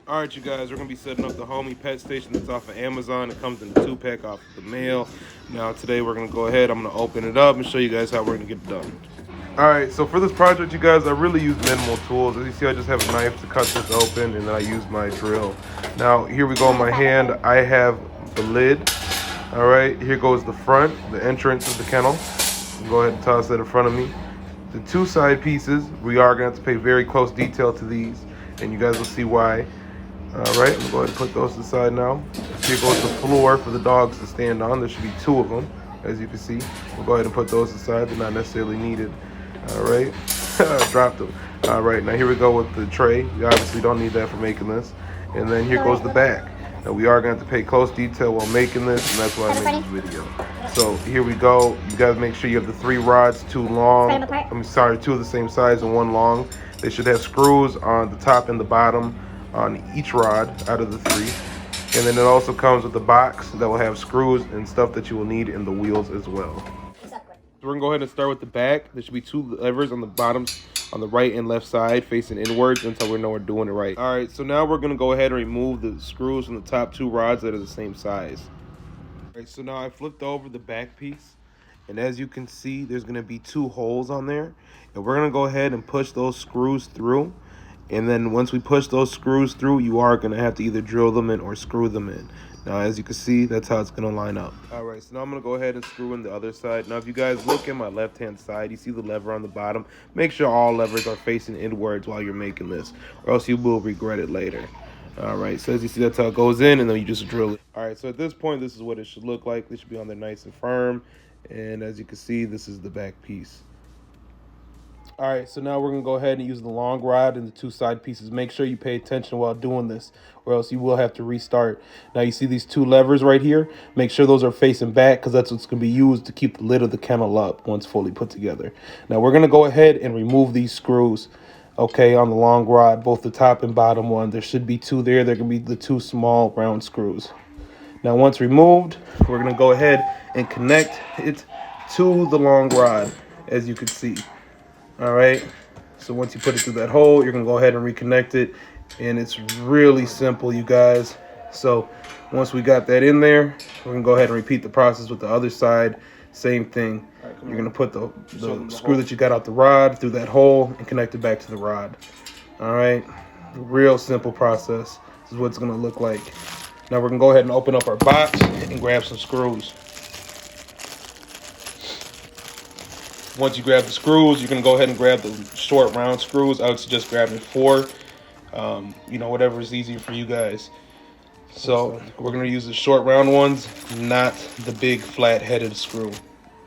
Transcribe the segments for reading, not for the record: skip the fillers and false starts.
All right, you guys, we're gonna be setting up the Homey pet station that's off of Amazon. It comes in a 2-pack off of the mail. Now today we're gonna go ahead, I'm gonna open it up and show you guys how we're gonna get it done. All right, so for this project, you guys, I really use minimal tools. As you see, I just have a knife to cut this open, and then I use my drill. Now, here we go in my hand. I have the lid. All right, here goes the front, the entrance of the kennel. Go ahead and toss that in front of me. The two side pieces, we are gonna have to pay very close detail to these, and you guys will see why. All right, I'm gonna go ahead and put those to the side now. Here goes the floor for the dogs to stand on. There should be 2 of them, as you can see. We'll go ahead and put those aside. They're not necessarily needed. All right, dropped them. All right, now here we go with the tray. We obviously don't need that for making this. And then here goes the back. Now we are going to have to pay close detail while making this, and that's why I made this video. So here we go. You guys make sure you have the 3 rods, 2 long. I'm sorry, 2 of the same size and 1 long. They should have screws on the top and the bottom on each rod out of the 3. And then it also comes with a box that will have screws and stuff that you will need in the wheels as well. So we're gonna go ahead and start with the back. There should be 2 levers on the bottoms, on the right and left side, facing inwards until we know we're doing it right. All right, so now we're gonna go ahead and remove the screws from the top 2 rods that are the same size. All right, so now I flipped over the back piece, and as you can see, there's gonna be 2 holes on there, and we're gonna go ahead and push those screws through. And then once we push those screws through, you are gonna have to either drill them in or screw them in. Now, as you can see, that's how it's gonna line up. All right, so now I'm gonna go ahead and screw in the other side. Now, if you guys look at my left-hand side, you see the lever on the bottom. Make sure all levers are facing inwards while you're making this, or else you will regret it later. All right, so as you see, that's how it goes in, and then you just drill it. All right, so at this point, this is what it should look like. This should be on there nice and firm. And as you can see, this is the back piece. All right, so now we're gonna go ahead and use the long rod and the 2 side pieces. Make sure you pay attention while doing this, or else you will have to restart. Now you see these 2 levers right here? Make sure those are facing back, because that's what's gonna be used to keep the lid of the kennel up once fully put together. Now we're gonna go ahead and remove these screws, okay, on the long rod, both the top and bottom one. There should be 2 there. They're gonna be the 2 small round screws. Now once removed, we're gonna go ahead and connect it to the long rod, as you can see. All right, so once you put it through that hole, you're gonna go ahead and reconnect it, and it's really simple, you guys. So once we got that in there, we're gonna go ahead and repeat the process with the other side. Same thing. You're gonna put the screw that you got out the rod through that hole and connect it back to the rod. All right, real simple process. This is what it's gonna look like. Now we're gonna go ahead and open up our box and grab some screws. Once you grab the screws, you can go ahead and grab the short round screws. I would suggest grabbing 4, you know, whatever is easier for you guys. So we're gonna use the short round ones, not the big flat headed screw.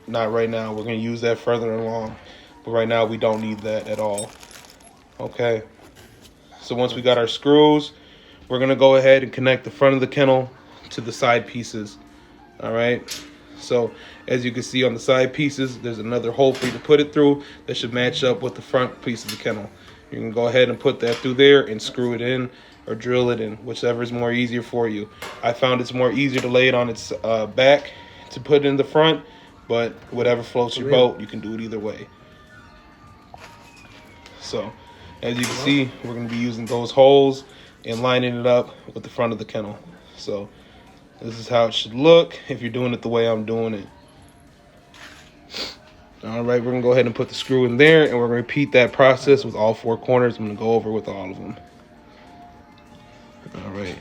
Not right now, we're gonna use that further along. But right now we don't need that at all. Okay, so once we got our screws, we're gonna go ahead and connect the front of the kennel to the side pieces. All right. So as you can see on the side pieces, there's another hole for you to put it through that should match up with the front piece of the kennel. You can go ahead and put that through there and screw it in or drill it in, whichever is more easier for you. I found it's more easier to lay it on its back to put it in the front, but whatever floats your boat, you can do it either way. So as you can see, we're going to be using those holes and lining it up with the front of the kennel. So this is how it should look if you're doing it the way I'm doing it. All right, we're gonna go ahead and put the screw in there, and we're gonna repeat that process with all 4 corners. I'm gonna go over with all of them. All right,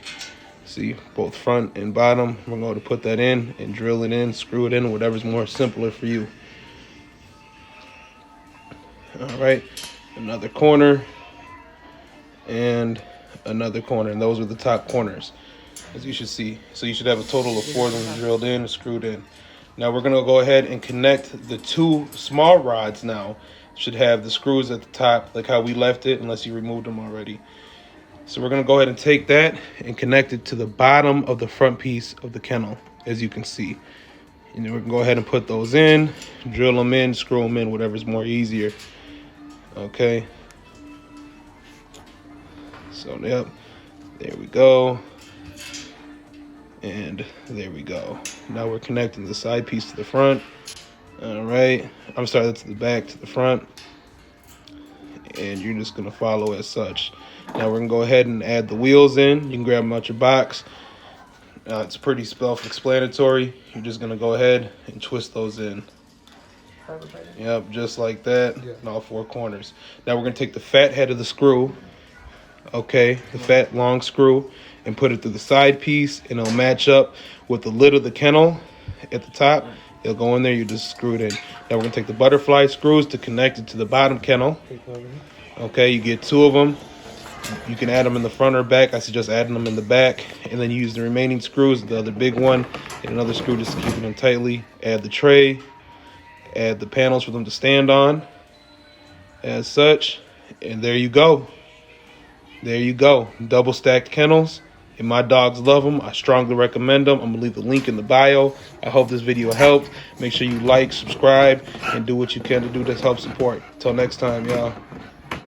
see, both front and bottom. We're going to put that in and drill it in, screw it in, whatever's more simpler for you. All right, another corner and another corner, and those are the top corners, as you should see. So you should have a total of 4 of them drilled in and screwed in. Now we're gonna go ahead and connect the 2 small rods now. Should have the screws at the top, like how we left it, unless you removed them already. So we're gonna go ahead and take that and connect it to the bottom of the front piece of the kennel, as you can see. And then we're gonna go ahead and put those in, drill them in, screw them in, whatever's more easier. Okay. So, yep, there we go. And there we go. Now we're connecting the side piece to the front. All right. I'm sorry, that's the back to the front. and you're just gonna follow as such. Now we're gonna go ahead and add the wheels in. You can grab them out your box. It's pretty self-explanatory. You're just gonna go ahead and twist those in. Yep, just like that, in all four corners. Now we're gonna take the fat head of the screw, okay, the fat long screw, and put it through the side piece, and it'll match up with the lid of the kennel at the top. It'll go in there, you just screw it in. Now we're gonna take the butterfly screws to connect it to the bottom kennel. Okay, you get 2 of them. You can add them in the front or back. I suggest adding them in the back, and then you use the remaining screws, the other big one, and another screw just to keep them tightly. Add the tray, add the panels for them to stand on, as such, and there you go. There you go. Double stacked kennels, and my dogs love them. I strongly recommend them. I'm gonna leave the link in the bio. I hope this video helped. Make sure you like, subscribe, and do what you can to do to help support. Till next time, y'all.